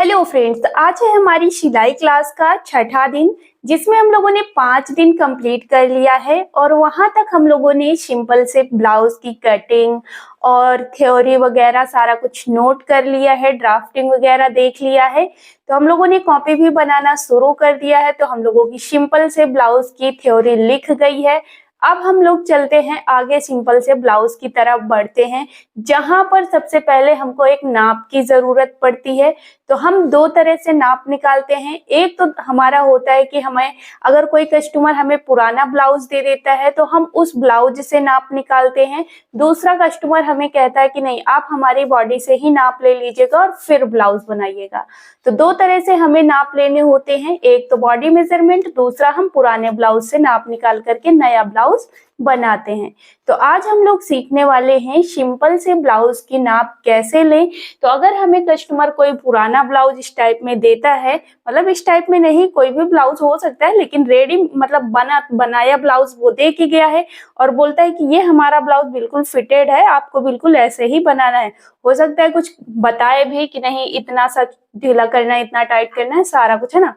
Hello friends, आज है हमारी सिलाई क्लास का छठा दिन, जिसमें हम लोगों ने 5 दिन कंप्लीट कर लिया है। और वहां तक हम लोगों ने सिंपल से ब्लाउज की कटिंग और थ्योरी वगैरह सारा कुछ नोट कर लिया है, ड्राफ्टिंग वगैरह देख लिया है। तो हम लोगों ने कॉपी भी बनाना शुरू कर दिया है। तो हम लोगों की सिंपल से ब्लाउज की थ्योरी लिख गई है। अब हम लोग चलते हैं आगे, सिंपल से ब्लाउज की तरफ बढ़ते हैं, जहां पर सबसे पहले हमको एक नाप की जरूरत पड़ती है। तो हम दो तरह से नाप निकालते हैं। एक तो हमारा होता है कि हमें अगर कोई कस्टमर हमें पुराना ब्लाउज दे देता है तो हम उस ब्लाउज से नाप निकालते हैं। दूसरा कस्टमर हमें कहता है कि नहीं, आप हमारी बॉडी से ही नाप ले लीजिएगा और फिर ब्लाउज बनाइएगा। तो दो तरह से हमें नाप लेने होते हैं, एक तो बॉडी मेजरमेंट, दूसरा हम पुराने ब्लाउज से नाप निकाल करके नया ब्लाउज बनाते हैं। तो आज हम लोग सीखने वाले हैं सिंपल से ब्लाउज की नाप कैसे लें। तो अगर हमें कस्टमर कोई पुराना ब्लाउज इस टाइप में देता है, मतलब इस टाइप में नहीं, कोई भी ब्लाउज हो सकता है, लेकिन रेडी मतलब बनाया ब्लाउज वो दे के गया है और बोलता है कि ये हमारा ब्लाउज बिल्कुल फिटेड है, आपको बिल्कुल ऐसे ही बनाना है। हो सकता है कुछ बताए भी कि नहीं इतना सा ढीला करना है, इतना टाइट करना है, सारा कुछ है ना।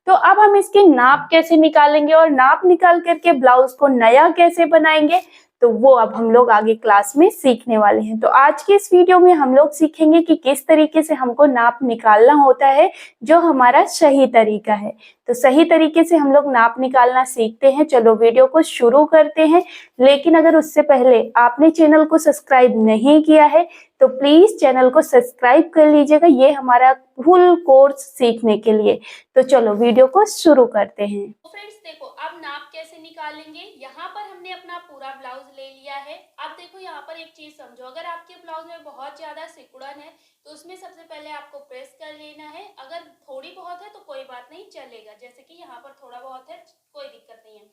तो अब हम इसकी नाप कैसे निकालेंगे और नाप निकाल करके ब्लाउज को नया कैसे बनाएंगे, तो वो अब हम लोग आगे क्लास में सीखने वाले हैं। तो आज के इस वीडियो में हम लोग सीखेंगे कि किस तरीके से हमको नाप निकालना होता है, जो हमारा सही तरीका है। तो सही तरीके से हम लोग नाप निकालना सीखते हैं। चलो वीडियो को शुरू करते हैं। लेकिन अगर उससे पहले आपने चैनल को सब्सक्राइब नहीं किया है तो प्लीज चैनल को सब्सक्राइब कर लीजिएगा, ये हमारा फुल कोर्स सीखने के लिए। तो चलो वीडियो को शुरू करते हैं। तो फ्रेंड्स देखो, अब नाप कैसे निकालेंगे। यहाँ पर हमने अपना पूरा ब्लाउज ले लिया है। अब देखो यहाँ पर एक चीज समझो, अगर आपके ब्लाउज में बहुत ज्यादा सिकुड़न है तो उसमें सबसे पहले आपको प्रेस कर लेना है। अगर थोड़ी बहुत है तो कोई बात नहीं, चलेगा। जैसे कि यहाँ पर थोड़ा बहुत है, कोई दिक्कत नहीं है।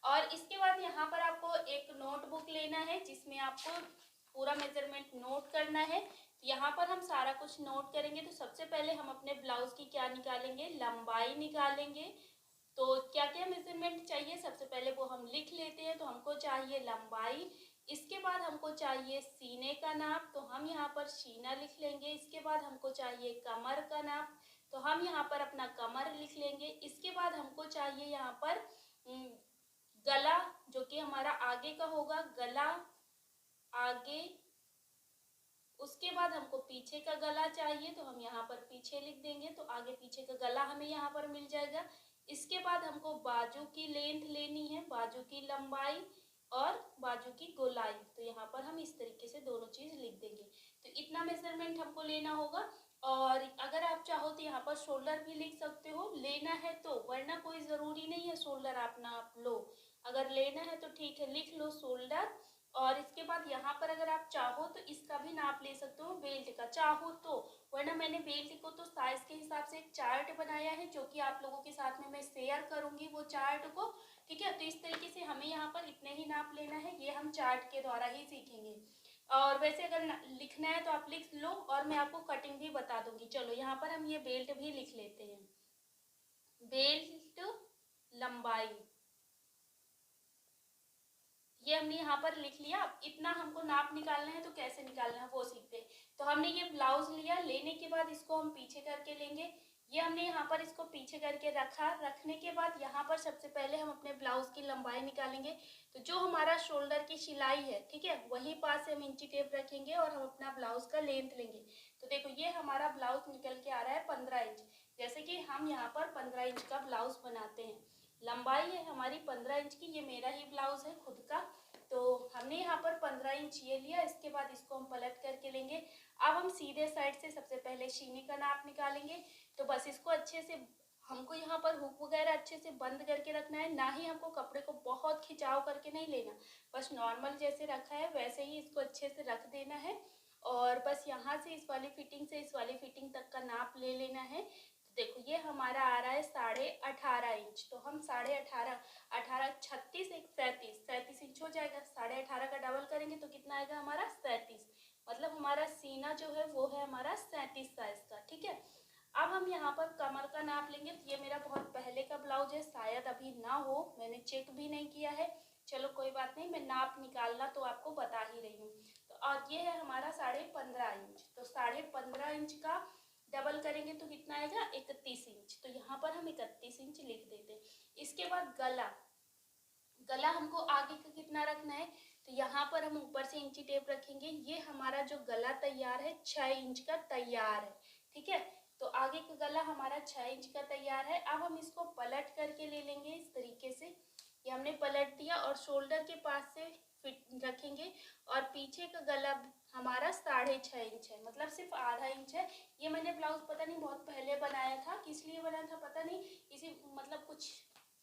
और इसके बाद यहाँ पर आपको एक नोटबुक लेना है, जिसमें आपको पूरा मेजरमेंट नोट करना है। यहाँ पर हम सारा कुछ नोट करेंगे। तो सबसे पहले हम अपने ब्लाउज की क्या निकालेंगे, लंबाई निकालेंगे। तो क्या क्या मेजरमेंट चाहिए, सबसे पहले वो हम लिख लेते हैं। तो हमको चाहिए लंबाई, इसके बाद हमको चाहिए सीने का नाप, तो हम यहाँ पर सीना लिख लेंगे। इसके बाद हमको चाहिए कमर का नाप, तो हम यहाँ पर अपना कमर लिख लेंगे। इसके बाद हमको चाहिए यहाँ पर गला, जो कि हमारा आगे का होगा, गला आगे। उसके बाद हमको पीछे का गला चाहिए, तो हम यहाँ पर पीछे लिख देंगे। तो आगे पीछे का गला हमें यहाँ पर मिल जाएगा। इसके बाद हमको बाजू की लेंथ लेनी है, बाजू की लंबाई और बाजू की गोलाई। तो यहाँ पर हम इस तरीके से दोनों चीज लिख देंगे। तो इतना मेजरमेंट हमको लेना होगा। और अगर आप चाहो तो यहाँ पर शोल्डर भी लिख सकते हो, लेना है तो, वरना कोई जरूरी नहीं है शोल्डर आप नाप लो। अगर लेना है तो ठीक है, लिख लो शोल्डर। और इसके बाद यहाँ पर अगर आप चाहो तो इसका भी नाप ले सकते हो, बेल्ट का चाहो तो। वरना मैंने बेल्ट को तो साइज के हिसाब से एक चार्ट बनाया है, जो कि आप लोगों के साथ में मैं शेयर करूंगी वो चार्ट को। ठीक है, तो इस तरीके से हमें यहाँ पर इतने ही नाप लेना है, ये हम चार्ट के द्वारा ही सीखेंगे। और वैसे अगर लिखना है तो आप लिख लो, और मैं आपको कटिंग भी बता दूंगी। चलो यहाँ पर हम ये बेल्ट भी लिख लेते हैं। बेल्ट लंबाई ये हमने यहाँ पर लिख लिया। अब इतना हमको नाप निकालना है, तो कैसे निकालना है वो सीखते हैं। तो हमने ये ब्लाउज लिया, लेने के बाद इसको हम पीछे करके लेंगे। ये हमने यहाँ पर इसको पीछे करके रखा। रखने के बाद यहाँ पर सबसे पहले हम अपने ब्लाउज की लंबाई निकालेंगे। तो जो हमारा शोल्डर की सिलाई है, ठीक है, वहीं पास से हम इंची टेप रखेंगे और हम अपना ब्लाउज का लेंथ लेंगे। तो देखो ये हमारा ब्लाउज निकल के आ रहा है 15 इंच। जैसे कि हम यहाँ पर 15 इंच का ब्लाउज बनाते हैं। लंबाई है हमारी 15 इंच की, ये मेरा ही ब्लाउज है खुद का। तो हमने यहाँ पर 15 इंच ये लिया। इसके बाद इसको हम पलट करके लेंगे। अब हम सीधे साइड से सबसे पहले सीने का नाप निकालेंगे। तो बस इसको अच्छे से हमको यहाँ पर हुक वगैरह अच्छे से बंद करके रखना है, ना ही हमको कपड़े को बहुत खिंचाव करके नहीं लेना। बस नॉर्मल जैसे रखा है वैसे ही इसको अच्छे से रख देना है। और बस यहाँ से इस वाली फिटिंग से इस वाली फिटिंग तक का नाप ले लेना है। देखो ये हमारा आ रहा है 18.5 इंच। तो हम 18.5, 18, 36, एक 37, 37 इंच हो जाएगा। 18.5 का डबल करेंगे तो कितना आएगा हमारा 37। मतलब हमारा सीना जो है वो है हमारा 37 साइज का। ठीक है, अब हम यहाँ पर कमर का नाप लेंगे। तो ये मेरा बहुत पहले का ब्लाउज है, शायद अभी ना हो, मैंने चेक भी नहीं किया है। चलो कोई बात नहीं, मैं नाप निकालना तो आपको बता ही रही हूँ। तो और ये है हमारा 15.5 इंच। तो 15.5 इंच का डबल करेंगे तो कितना हम 31 इंच लिख देते हैं। इसके बाद गला, गला हमको आगे का कितना रखना है, तो यहाँ पर हम ऊपर से इंची टेप रखेंगे। ये हमारा जो गला तैयार है 6 इंच का तैयार है, ठीक है। तो आगे का गला हमारा 6 इंच का तैयार है। अब हम इसको पलट करके ले लेंगे इस तरीके से। ये हमने पलट दिया और शोल्डर के पास से फिट रखेंगे और पीछे का गला हमारा 6.5 इंच है, मतलब सिर्फ आधा इंच है। ये मैंने ब्लाउज पता नहीं बहुत पहले बनाया था, किस लिए बनाया था पता नहीं, इसी मतलब कुछ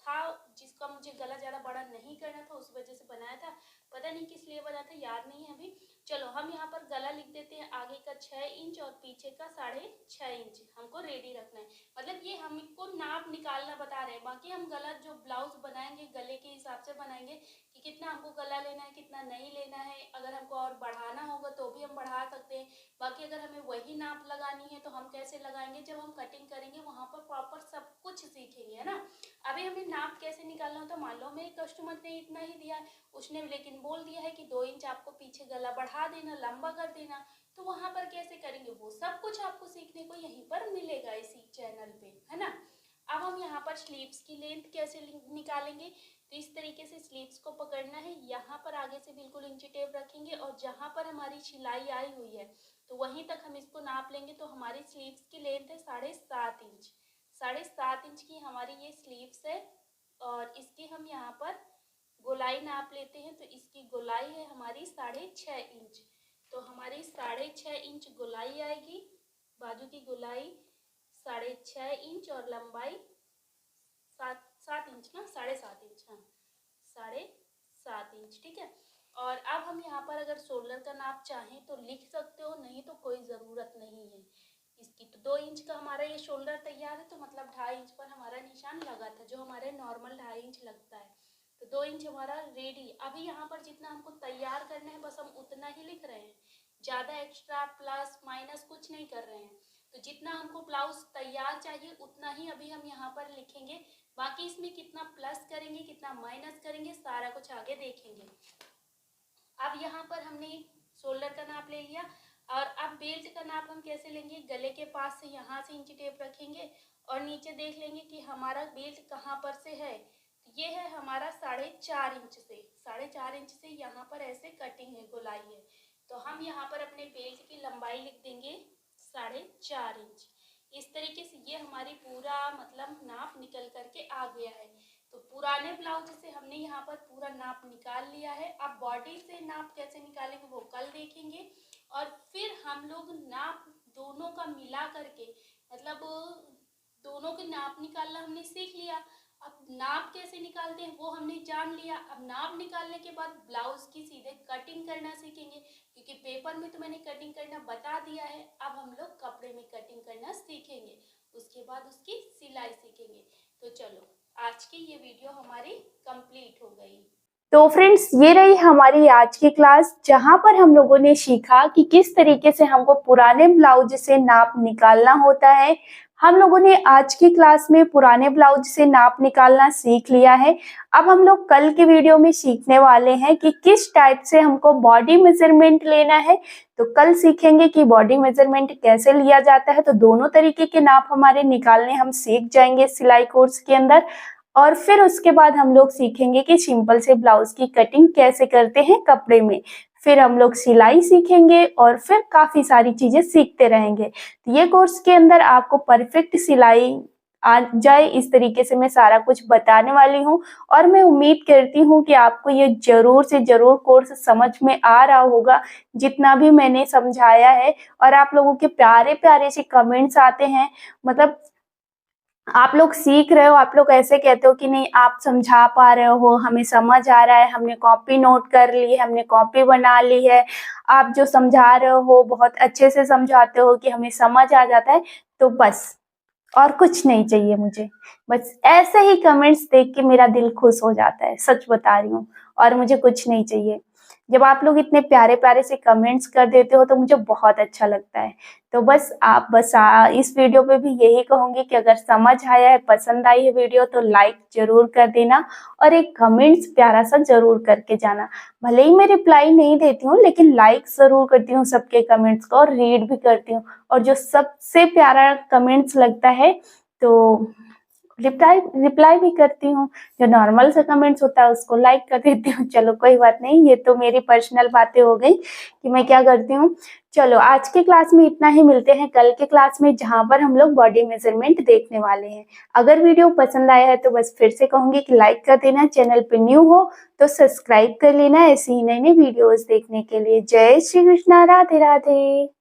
था जिसका मुझे गला ज़्यादा बड़ा नहीं करना था, उस वजह से बनाया था। पता नहीं किस लिए बनाया था, याद नहीं है अभी। चलो हम यहाँ पर गला लिख देते हैं, आगे का 6 इंच और पीछे का 6.5 इंच हमको रेडी रखना है। मतलब ये हमको नाप निकालना बता रहे हैं। बाकी हम गला जो ब्लाउज बनाएंगे गले के हिसाब से बनाएंगे कि कितना हमको गला लेना है, कितना नहीं लेना है। अगर हमको और बढ़ाना होगा तो भी हम बढ़ा सकते हैं। बाकी अगर हमें वही नाप लगानी है तो हम कैसे लगाएंगे, जब हम कटिंग करेंगे वहाँ पर प्रॉपर सब कुछ सीखेंगे, है ना। अभी हमें नाप कैसे निकालना होता है, मान लो मेरे कस्टमर ने इतना ही दिया है, उसने लेकिन बोल दिया है कि 2 इंच आपको पीछे गला बढ़ा देना, लंबा कर देना, तो वहाँ पर कैसे करेंगे वो सब कुछ आपको सीखने को यहीं पर मिलेगा इसी चैनल पे, है ना। अब हम यहाँ पर स्लीव्स की लेंथ कैसे निकालेंगे, तो इस तरीके से स्लीव्स को पकड़ना है। यहाँ पर आगे से बिल्कुल इंची टेप रखेंगे और जहाँ पर हमारी सिलाई आई हुई है तो वहीं तक हम इसको नाप लेंगे। तो हमारी स्लीव्स की लेंथ है 7.5 इंच, 7.5 इंच की हमारी ये स्लीव्स है। और इसकी हम यहाँ पर गोलाई नाप लेते हैं, तो इसकी गोलाई है हमारी 6.5 इंच। तो हमारी 6.5 इंच गोलाई आएगी, बाजू की गोलाई 6.5 इंच और लंबाई 7 इंच ना, 7.5 इंच, हाँ 7.5 इंच, ठीक है। और अब हम यहाँ पर अगर शोल्डर का नाप चाहें तो लिख सकते हो, नहीं तो कोई ज़रूरत नहीं है इसकी। तो 2 इंच का हमारा ये शोल्डर तैयार है, तो मतलब 2.5 इंच पर हमारा निशान लगा था, जो हमारे नॉर्मल 2.5 इंच लगता है। तो 2 इंच हमारा रेडी। अभी यहाँ पर जितना हमको तैयार करना है बस हम उतना ही लिख रहे हैं, ज़्यादा एक्स्ट्रा प्लस माइनस कुछ नहीं कर रहे हैं। तो जितना हमको ब्लाउज तैयार चाहिए उतना ही अभी हम यहाँ पर लिखेंगे। बाकी इसमें कितना प्लस करेंगे कितना माइनस करेंगे सारा कुछ आगे देखेंगे। अब यहाँ पर हमने शोल्डर का नाप ले लिया और अब बेल्ट का नाप हम कैसे लेंगे, गले के पास से यहाँ से इंची टेप रखेंगे और नीचे देख लेंगे कि हमारा बेल्ट कहाँ पर से है। तो ये है हमारा 4.5 इंच से, 4.5 इंच से यहाँ पर ऐसे कटिंग है, गोलाई है। तो हम यहाँ पर अपने बेल्ट की लंबाई लिख देंगे 4.5 इंच। इस तरीके से ये हमारी पूरा मतलब नाप निकल करके आ गया है। तो पुराने ब्लाउज से हमने यहाँ पर पूरा नाप निकाल लिया है। अब बॉडी से नाप कैसे निकालेंगे वो कल देखेंगे। और फिर हम लोग नाप दोनों का मिला करके, मतलब दोनों के नाप निकालना हमने सीख लिया। अब नाप कैसे निकालते हैं वो हमने जान लिया। अब नाप निकालने के बाद ब्लाउज की सीधे कटिंग करना सीखेंगे, क्योंकि पेपर में तो मैंने कटिंग करना बता दिया है। अब हम लोग कपड़े में कटिंग करना सीखेंगे, उसके बाद उसकी सिलाई सीखेंगे। तो चलो आज की ये वीडियो हमारी कंप्लीट हो गई। तो फ्रेंड्स, ये रही हमारी आज की क्लास, जहां पर हम लोगों ने सीखा कि किस तरीके से हमको पुराने ब्लाउज से नाप निकालना होता है। हम लोगों ने आज की क्लास में पुराने ब्लाउज से नाप निकालना सीख लिया है। अब हम लोग कल के वीडियो में सीखने वाले हैं कि किस टाइप से हमको बॉडी मेजरमेंट लेना है। तो कल सीखेंगे कि बॉडी मेजरमेंट कैसे लिया जाता है। तो दोनों तरीके के नाप हमारे निकालने हम सीख जाएंगे सिलाई कोर्स के अंदर। और फिर उसके बाद हम लोग सीखेंगे कि सिंपल से ब्लाउज की कटिंग कैसे करते हैं कपड़े में। फिर हम लोग सिलाई सीखेंगे और फिर काफी सारी चीजें सीखते रहेंगे। तो ये कोर्स के अंदर आपको परफेक्ट सिलाई आ जाए, इस तरीके से मैं सारा कुछ बताने वाली हूँ। और मैं उम्मीद करती हूँ कि आपको ये जरूर से जरूर कोर्स समझ में आ रहा होगा, जितना भी मैंने समझाया है। और आप लोगों के प्यारे प्यारे से कमेंट्स आते हैं, मतलब आप लोग सीख रहे हो, आप लोग ऐसे कहते हो कि नहीं आप समझा पा रहे हो, हमें समझ आ रहा है, हमने कॉपी नोट कर ली है, हमने कॉपी बना ली है, आप जो समझा रहे हो बहुत अच्छे से समझाते हो कि हमें समझ आ जाता है। तो बस और कुछ नहीं चाहिए मुझे, बस ऐसे ही कमेंट्स देख के मेरा दिल खुश हो जाता है, सच बता रही हूँ। और मुझे कुछ नहीं चाहिए, जब आप लोग इतने प्यारे प्यारे से कमेंट्स कर देते हो तो मुझे बहुत अच्छा लगता है। तो बस इस वीडियो पे भी यही कहूंगी कि अगर समझ आया है, पसंद आई है वीडियो, तो लाइक जरूर कर देना और एक कमेंट्स प्यारा सा जरूर करके जाना। भले ही मैं रिप्लाई नहीं देती हूँ, लेकिन लाइक जरूर करती हूँ सबके कमेंट्स को और रीड भी करती हूँ। और जो सबसे प्यारा कमेंट्स लगता है तो रिप्लाई भी करती हूँ, जो नॉर्मल सा कमेंट्स होता है उसको लाइक कर देती हूँ। चलो कोई बात नहीं, ये तो मेरी पर्सनल बातें हो गई कि मैं क्या करती हूँ। चलो आज के क्लास में इतना ही, मिलते हैं कल के क्लास में जहाँ पर हम लोग बॉडी मेजरमेंट देखने वाले हैं। अगर वीडियो पसंद आया है तो बस फिर से कहूँगी कि लाइक कर देना, चैनल पे न्यू हो तो सब्सक्राइब कर लेना ऐसी ही नई नई वीडियोस देखने के लिए। जय श्री कृष्णा, राधे राधे।